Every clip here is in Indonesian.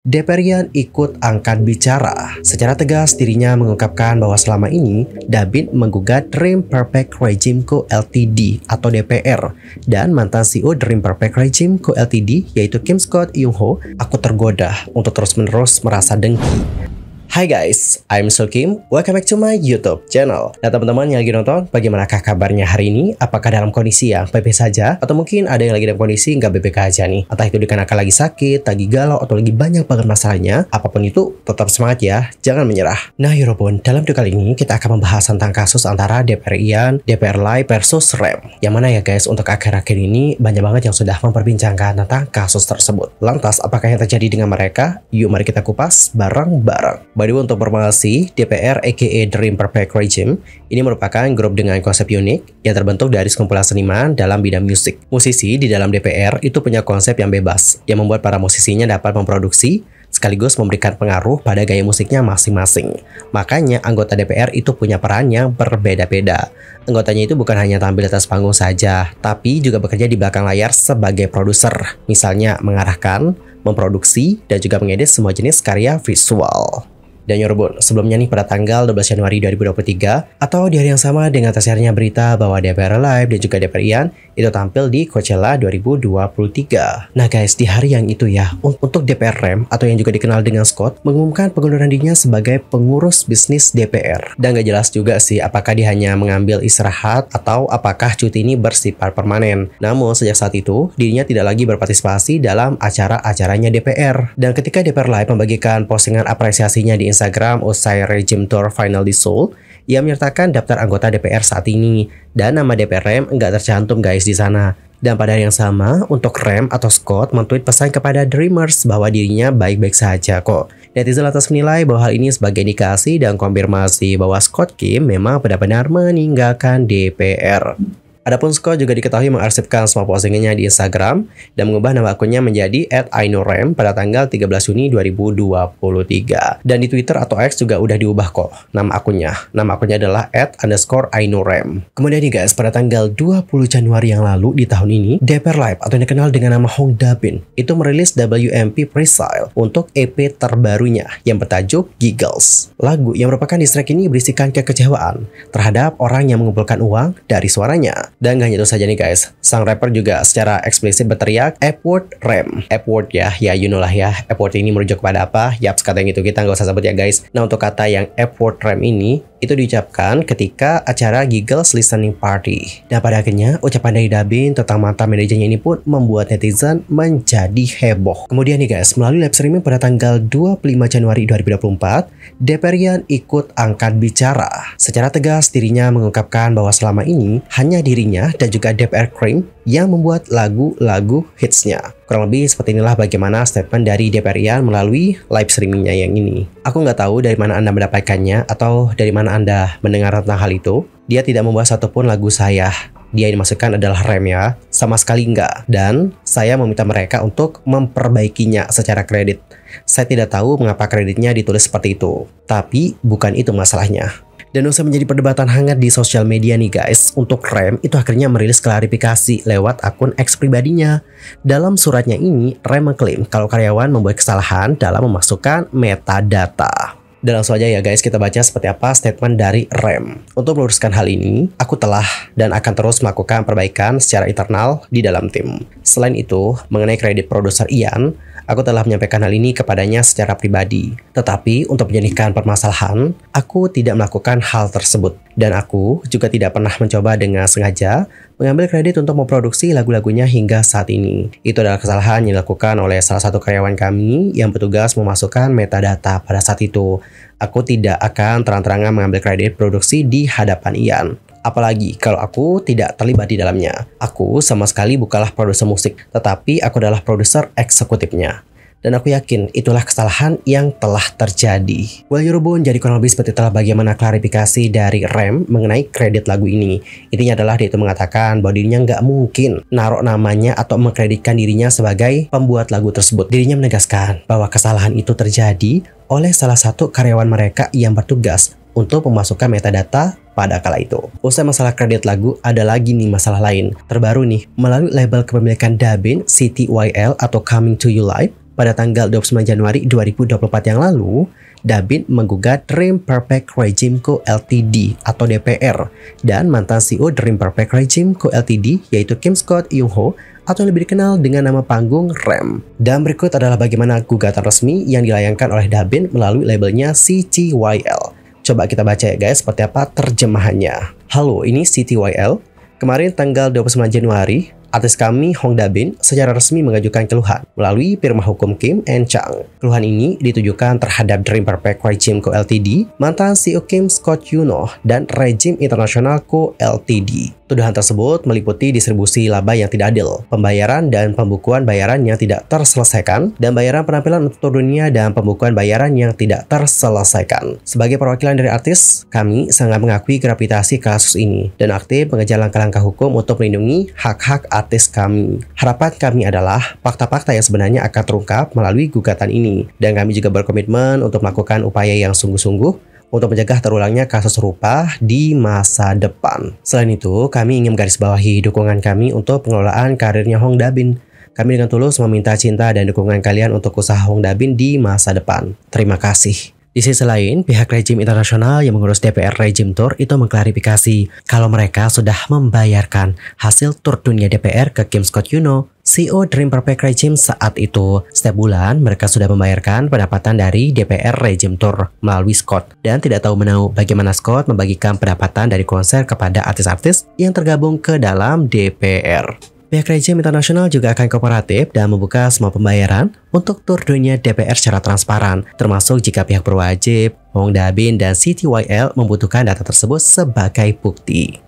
Deperian ikut angkat bicara. Secara tegas dirinya mengungkapkan bahwa selama ini Dabin menggugat Dream Perfect Regime Co Ltd atau DPR dan mantan CEO Dream Perfect Regime Co Ltd yaitu Kim Scott Young-ho. Aku tergoda untuk terus-menerus merasa dengki. Hai guys, I'm So Kim. Welcome back to my YouTube channel. Nah teman-teman yang lagi nonton, bagaimanakah kabarnya hari ini? Apakah dalam kondisi yang baik-baik saja? Atau mungkin ada yang lagi dalam kondisi nggak baik-baik aja nih? Entah itu dikarenakan lagi sakit, lagi galau, atau lagi banyak banget masalahnya. Apapun itu, tetap semangat ya, jangan menyerah. Nah Yorobun, dalam video kali ini kita akan membahas tentang kasus antara DPR Ian, DPR Live versus REM. Yang mana ya guys, untuk akhir-akhir ini banyak banget yang sudah memperbincangkan tentang kasus tersebut. Lantas, apakah yang terjadi dengan mereka? Yuk mari kita kupas bareng-bareng. By the way, untuk informasi, DPR aka Dream Perfect Regime ini merupakan grup dengan konsep unik yang terbentuk dari sekumpulan seniman dalam bidang musik. Musisi di dalam DPR itu punya konsep yang bebas, yang membuat para musisinya dapat memproduksi sekaligus memberikan pengaruh pada gaya musiknya masing-masing. Makanya anggota DPR itu punya peran yang berbeda-beda. Anggotanya itu bukan hanya tampil di atas panggung saja, tapi juga bekerja di belakang layar sebagai produser. Misalnya mengarahkan, memproduksi, dan juga mengedit semua jenis karya visual. Dan Yorobun, sebelumnya nih pada tanggal 12 Januari 2023 atau di hari yang sama dengan tersiarnya berita bahwa DPR Live dan juga DPR Ian itu tampil di Coachella 2023. Nah guys, di hari yang itu ya, untuk DPR REM atau yang juga dikenal dengan Scott mengumumkan pengunduran dirinya sebagai pengurus bisnis DPR. Dan gak jelas juga sih apakah dia hanya mengambil istirahat atau apakah cuti ini bersifat permanen. Namun sejak saat itu dirinya tidak lagi berpartisipasi dalam acara-acaranya DPR. Dan ketika DPR Live membagikan postingan apresiasinya di Instagram usai Regime Tour Final di Seoul, ia menyertakan daftar anggota DPR saat ini dan nama DPR REM nggak tercantum guys di sana. Dan pada hari yang sama, untuk REM atau Scott mentweet pesan kepada Dreamers bahwa dirinya baik-baik saja kok. Netizen lantas menilai bahwa hal ini sebagai indikasi dan konfirmasi bahwa Scott Kim memang benar-benar meninggalkan DPR. Adapun Scott juga diketahui mengarsipkan semua postingannya di Instagram dan mengubah nama akunnya menjadi @iknowrem pada tanggal 13 Juni 2023. Dan di Twitter atau X juga udah diubah kok nama akunnya. Nama akunnya adalah @_iknowrem. Kemudian nih guys, pada tanggal 20 Januari yang lalu di tahun ini, DPR Live atau yang dikenal dengan nama Hong Dabin itu merilis WMP Presale untuk EP terbarunya yang bertajuk Giggles. Lagu yang merupakan diss track ini berisikan kekecewaan terhadap orang yang mengumpulkan uang dari suaranya. Dan gak hanya itu saja nih guys, sang rapper juga secara eksplisit berteriak F-word REM. F-word ya you know lah ya, F-word ini merujuk kepada apa? Yaps, kata yang itu kita nggak usah sebut ya guys. Nah untuk kata yang F-word REM ini itu diucapkan ketika acara Giggles Listening Party. Dan pada akhirnya ucapan dari Dabin tentang mantan manajernya ini pun membuat netizen menjadi heboh. Kemudian nih guys, melalui live streaming pada tanggal 25 Januari 2024, DPR Ian ikut angkat bicara. Secara tegas dirinya mengungkapkan bahwa selama ini hanya dirinya dan juga DPR Cream yang membuat lagu-lagu hitsnya. Kurang lebih seperti inilah bagaimana statement dari DPR Ian melalui live streamingnya yang ini. Aku nggak tahu dari mana Anda mendapatkannya atau dari mana Anda mendengar tentang hal itu. Dia tidak membuat satupun lagu saya. Dia yang dimaksudkan adalah REM ya, sama sekali enggak. Dan saya meminta mereka untuk memperbaikinya secara kredit. Saya tidak tahu mengapa kreditnya ditulis seperti itu. Tapi bukan itu masalahnya. Dan usai menjadi perdebatan hangat di sosial media nih guys, untuk REM itu akhirnya merilis klarifikasi lewat akun X pribadinya. Dalam suratnya ini, REM mengklaim kalau karyawan membuat kesalahan dalam memasukkan metadata. Dan langsung aja ya guys, kita baca seperti apa statement dari REM. Untuk meluruskan hal ini, aku telah dan akan terus melakukan perbaikan secara internal di dalam tim. Selain itu, mengenai kredit produser Ian, aku telah menyampaikan hal ini kepadanya secara pribadi. Tetapi untuk menyelesaikan permasalahan, aku tidak melakukan hal tersebut. Dan aku juga tidak pernah mencoba dengan sengaja mengambil kredit untuk memproduksi lagu-lagunya hingga saat ini. Itu adalah kesalahan yang dilakukan oleh salah satu karyawan kami yang bertugas memasukkan metadata pada saat itu. Aku tidak akan terang-terangan mengambil kredit produksi di hadapan Ian. Apalagi kalau aku tidak terlibat di dalamnya. Aku sama sekali bukanlah produser musik, tetapi aku adalah produser eksekutifnya. Dan aku yakin itulah kesalahan yang telah terjadi. Well Yorobun, jadi kurang lebih seperti itulah bagaimana klarifikasi dari REM mengenai kredit lagu ini. Intinya adalah dia itu mengatakan bahwa dirinya nggak mungkin naruh namanya atau mengkreditkan dirinya sebagai pembuat lagu tersebut. Dirinya menegaskan bahwa kesalahan itu terjadi oleh salah satu karyawan mereka yang bertugas untuk memasukkan metadata pada kala itu. Usai masalah kredit lagu, ada lagi nih masalah lain. Terbaru nih, melalui label kepemilikan Dabin CTYL atau Coming to You Live, pada tanggal 29 Januari 2024 yang lalu, Dabin menggugat Dream Perfect Regime Co. Ltd atau DPR dan mantan CEO Dream Perfect Regime Co. Ltd yaitu Kim Scott Yung-ho atau yang lebih dikenal dengan nama panggung REM. Dan berikut adalah bagaimana gugatan resmi yang dilayangkan oleh Dabin melalui labelnya CTYL. Coba kita baca ya guys, seperti apa terjemahannya. Halo, ini CTYL. Kemarin tanggal 29 Januari, artis kami Hong Dabin secara resmi mengajukan keluhan melalui firma hukum Kim and Chang. Keluhan ini ditujukan terhadap Dream Perfect Regime Co. Ltd, mantan CEO Kim Scott Yung-ho, dan Regime International Co. Ltd. Tuduhan tersebut meliputi distribusi laba yang tidak adil, pembayaran dan pembukuan bayaran yang tidak terselesaikan, dan bayaran penampilan untuk tur dunia dan pembukuan bayaran yang tidak terselesaikan. Sebagai perwakilan dari artis, kami sangat mengakui gravitasi kasus ini dan aktif mengejar langkah-langkah hukum untuk melindungi hak-hak artis kami. Harapan kami adalah fakta-fakta yang sebenarnya akan terungkap melalui gugatan ini, dan kami juga berkomitmen untuk melakukan upaya yang sungguh-sungguh untuk mencegah terulangnya kasus serupa di masa depan. Selain itu, kami ingin menggarisbawahi dukungan kami untuk pengelolaan karirnya Hong Dabin. Kami dengan tulus meminta cinta dan dukungan kalian untuk usaha Hong Dabin di masa depan. Terima kasih. Di sisi lain, pihak Regime Internasional yang mengurus DPR Regime Tour itu mengklarifikasi kalau mereka sudah membayarkan hasil tur dunia DPR ke Kim Scott Yung-ho, CEO Dream Perfect Regime saat itu. Setiap bulan, mereka sudah membayarkan pendapatan dari DPR Regime Tour melalui Scott. Dan tidak tahu menau bagaimana Scott membagikan pendapatan dari konser kepada artis-artis yang tergabung ke dalam DPR. Pihak Regime Internasional juga akan kooperatif dan membuka semua pembayaran untuk tur dunia DPR secara transparan, termasuk jika pihak berwajib, Hong Dabin dan CTYL membutuhkan data tersebut sebagai bukti.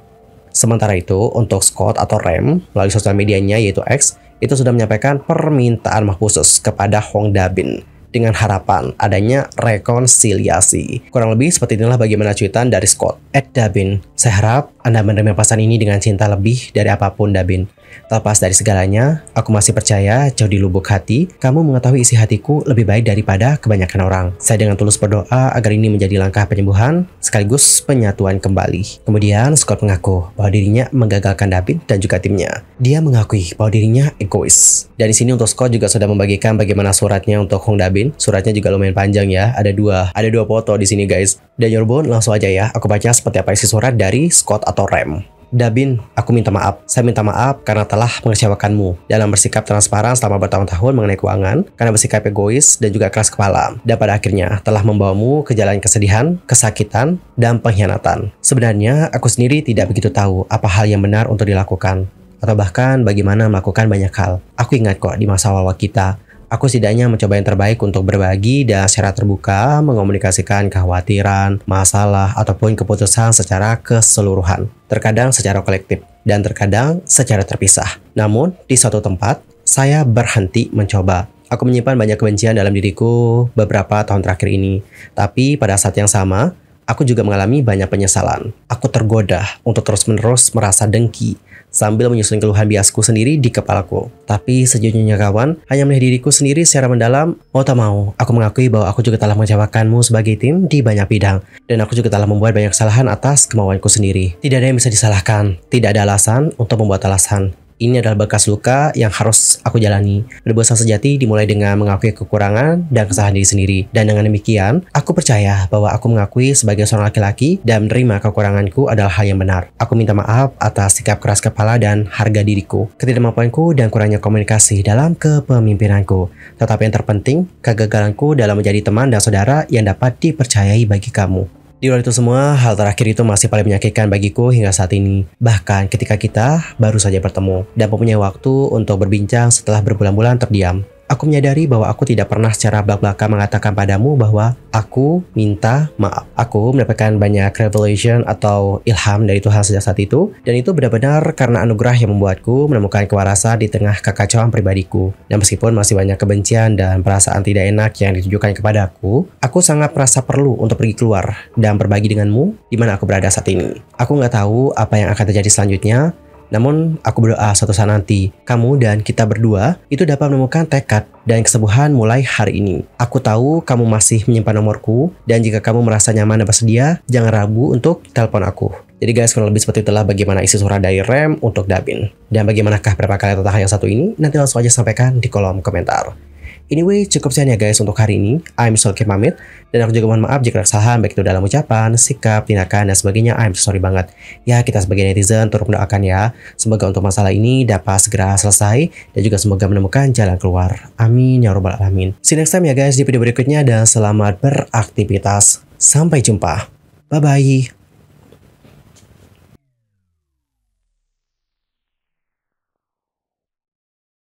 Sementara itu, untuk Scott atau REM, melalui sosial medianya yaitu X, itu sudah menyampaikan permintaan maaf khusus kepada Hong Dabin dengan harapan adanya rekonsiliasi. Kurang lebih seperti inilah bagaimana cuitan dari Scott. Dabin, saya harap Anda menerima pesan ini dengan cinta lebih dari apapun Dabin. Terlepas dari segalanya, aku masih percaya jauh di lubuk hati, kamu mengetahui isi hatiku lebih baik daripada kebanyakan orang. Saya dengan tulus berdoa agar ini menjadi langkah penyembuhan sekaligus penyatuan kembali. Kemudian Scott mengaku bahwa dirinya menggagalkan Dabin dan juga timnya. Dia mengakui bahwa dirinya egois. Dan di sini untuk Scott juga sudah membagikan bagaimana suratnya untuk Hong Dabin. Suratnya juga lumayan panjang ya, ada dua foto di sini guys. Dan Yorbon langsung aja ya, aku baca seperti apa isi surat dari Scott atau REM. Dabin, aku minta maaf. Saya minta maaf karena telah mengecewakanmu dalam bersikap transparan selama bertahun-tahun mengenai keuangan, karena bersikap egois dan juga keras kepala, dan pada akhirnya telah membawamu ke jalan kesedihan, kesakitan, dan pengkhianatan. Sebenarnya, aku sendiri tidak begitu tahu apa hal yang benar untuk dilakukan, atau bahkan bagaimana melakukan banyak hal. Aku ingat kok di masa awal kita, aku setidaknya mencoba yang terbaik untuk berbagi dan secara terbuka mengomunikasikan kekhawatiran, masalah, ataupun keputusan secara keseluruhan. Terkadang secara kolektif, dan terkadang secara terpisah. Namun, di suatu tempat, saya berhenti mencoba. Aku menyimpan banyak kebencian dalam diriku beberapa tahun terakhir ini. Tapi pada saat yang sama, aku juga mengalami banyak penyesalan. Aku tergoda untuk terus-menerus merasa dengki, sambil menyusun keluhan biasku sendiri di kepalaku. Tapi sejujurnya kawan, hanya melihat diriku sendiri secara mendalam, mau tak mau, aku mengakui bahwa aku juga telah mengecewakanmu sebagai tim di banyak bidang. Dan aku juga telah membuat banyak kesalahan atas kemauanku sendiri. Tidak ada yang bisa disalahkan, tidak ada alasan untuk membuat alasan. Ini adalah bekas luka yang harus aku jalani. Berdosa sejati dimulai dengan mengakui kekurangan dan kesalahan diri sendiri. Dan dengan demikian, aku percaya bahwa aku mengakui sebagai seorang laki-laki dan menerima kekuranganku adalah hal yang benar. Aku minta maaf atas sikap keras kepala dan harga diriku, ketidakmampuanku dan kurangnya komunikasi dalam kepemimpinanku. Tetapi yang terpenting, kegagalanku dalam menjadi teman dan saudara yang dapat dipercayai bagi kamu. Di luar itu semua, hal terakhir itu masih paling menyakitkan bagiku hingga saat ini. Bahkan ketika kita baru saja bertemu dan mempunyai waktu untuk berbincang setelah berbulan-bulan terdiam. Aku menyadari bahwa aku tidak pernah secara belak-belakan mengatakan padamu bahwa aku minta maaf. Aku mendapatkan banyak revelation atau ilham dari Tuhan sejak saat itu. Dan itu benar-benar karena anugerah yang membuatku menemukan kewarasan di tengah kekacauan pribadiku. Dan meskipun masih banyak kebencian dan perasaan tidak enak yang ditujukan kepadaku, aku sangat merasa perlu untuk pergi keluar dan berbagi denganmu di mana aku berada saat ini. Aku nggak tahu apa yang akan terjadi selanjutnya. Namun, aku berdoa suatu saat nanti, kamu dan kita berdua itu dapat menemukan tekad dan kesembuhan mulai hari ini. Aku tahu kamu masih menyimpan nomorku, dan jika kamu merasa nyaman dan bersedia, jangan ragu untuk telepon aku. Jadi guys, kurang lebih seperti itulah bagaimana isi surat dari REM untuk Dabin. Dan bagaimanakah pendapat kalian tentang hal yang satu ini? Nanti langsung aja sampaikan di kolom komentar. Anyway, cukup sekian ya guys untuk hari ini. I'm Sulky pamit. Dan aku juga mohon maaf jika ada kesalahan baik itu dalam ucapan, sikap, tindakan, dan sebagainya. I'm sorry banget. Ya, kita sebagai netizen turut mendoakan ya. Semoga untuk masalah ini dapat segera selesai. Dan juga semoga menemukan jalan keluar. Amin ya robbal alamin. See you next time ya guys di video berikutnya. Dan selamat beraktivitas. Sampai jumpa. Bye-bye.